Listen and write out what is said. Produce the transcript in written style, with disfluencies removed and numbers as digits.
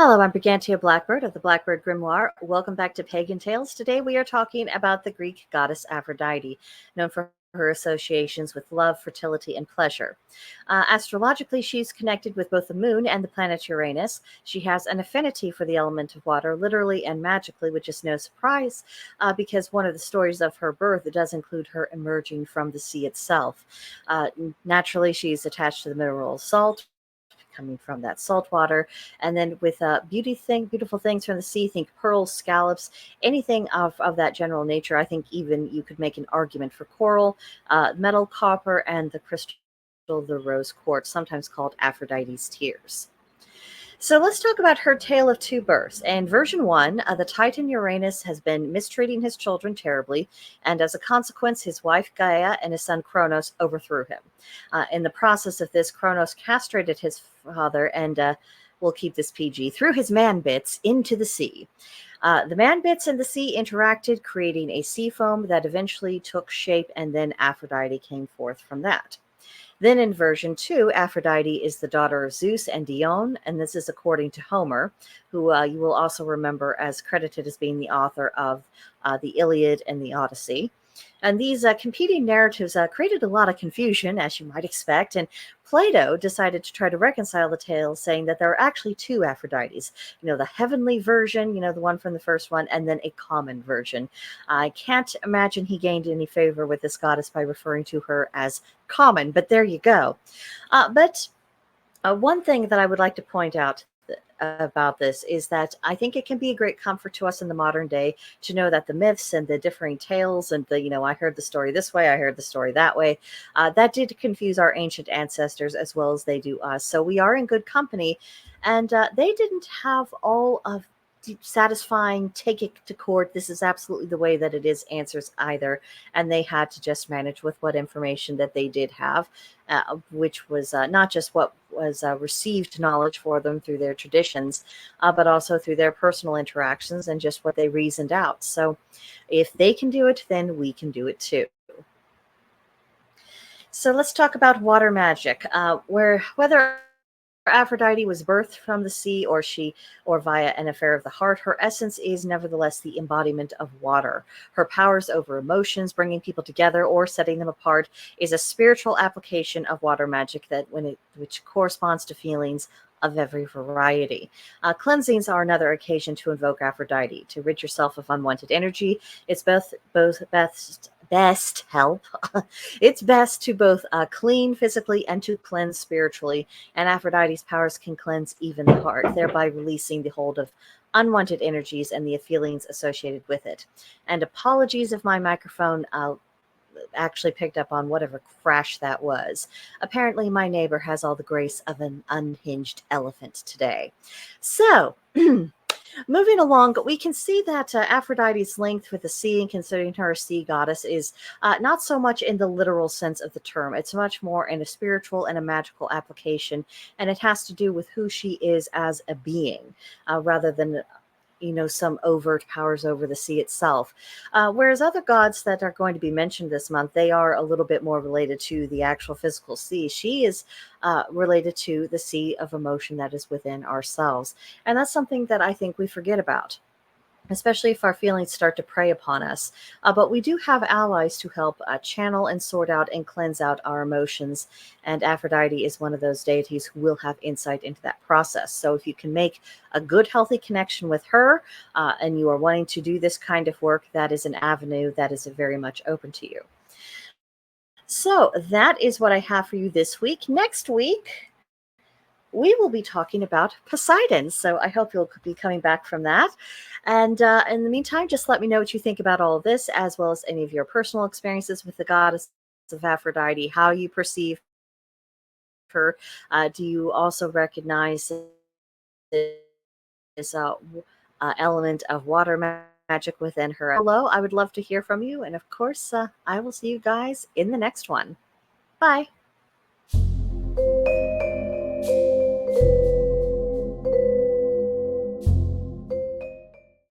Hello, I'm Brigantia Blackbird of the Blackbird Grimoire. Welcome back to Pagan Tales. Today we are talking about the Greek goddess Aphrodite, known for her associations with love, fertility, and pleasure. Astrologically, she's connected with both the moon and the planet Uranus. She has an affinity for the element of water, literally and magically, which is no surprise because one of the stories of her birth does include her emerging from the sea itself. Naturally, she's attached to the mineral salt, coming from that salt water. And then with beautiful things from the sea, think pearls, scallops, anything of that general nature. I think even you could make an argument for coral, metal, copper, and the crystal, the rose quartz, sometimes called Aphrodite's tears. So let's talk about her tale of two births. In version one, the Titan Uranus has been mistreating his children terribly, and as a consequence, his wife Gaia and his son Kronos overthrew him. In the process of this, Kronos castrated his father and we'll keep this PG, threw his man bits into the sea. The man bits and the sea interacted, creating a sea foam that eventually took shape, and then Aphrodite came forth from that. Then in version 2, Aphrodite is the daughter of Zeus and Dione, and this is according to Homer, who you will also remember as credited as being the author of the Iliad and the Odyssey. And these competing narratives created a lot of confusion, as you might expect, and Plato decided to try to reconcile the tales, saying that there are actually two Aphrodites, the heavenly version, the one from the first one, and then a common version. I can't imagine he gained any favor with this goddess by referring to her as common, but there you go. But one thing that I would like to point out about this is that I think it can be a great comfort to us in the modern day to know that the myths and the differing tales and I heard the story this way, I heard the story that way, that did confuse our ancient ancestors as well as they do us. So we are in good company, and they didn't have all of satisfying take it to court, this is absolutely the way that it is answers either, and they had to just manage with what information that they did have, which was not just what was received knowledge for them through their traditions, but also through their personal interactions and just what they reasoned out. So if they can do it, then we can do it too. So let's talk about water magic, whether Aphrodite was birthed from the sea or via an affair of the heart, her essence is nevertheless the embodiment of water. Her powers over emotions, bringing people together or setting them apart, is a spiritual application of water magic which corresponds to feelings of every variety. Cleansings are another occasion to invoke Aphrodite to rid yourself of unwanted energy. It's both best help. It's best to both clean physically and to cleanse spiritually, and Aphrodite's powers can cleanse even the heart, thereby releasing the hold of unwanted energies and the feelings associated with it. And apologies if my microphone actually picked up on whatever crash that was. Apparently, my neighbor has all the grace of an unhinged elephant today. So, moving along, we can see that Aphrodite's link with the sea, and considering her a sea goddess, is not so much in the literal sense of the term. It's much more in a spiritual and a magical application, and it has to do with who she is as a being, rather than some overt powers over the sea itself. Whereas other gods that are going to be mentioned this month, they are a little bit more related to the actual physical sea. She is related to the sea of emotion that is within ourselves. And that's something that I think we forget about, especially if our feelings start to prey upon us. But we do have allies to help channel and sort out and cleanse out our emotions. And Aphrodite is one of those deities who will have insight into that process. So if you can make a good, healthy connection with her, and you are wanting to do this kind of work, that is an avenue that is very much open to you. So that is what I have for you this week. Next week, we will be talking about Poseidon. So I hope you'll be coming back from that. And in the meantime, just let me know what you think about all of this, as well as any of your personal experiences with the goddess of Aphrodite, how you perceive her. Do you also recognize this element of water magic within her? Hello, I would love to hear from you. And of course, I will see you guys in the next one. Bye.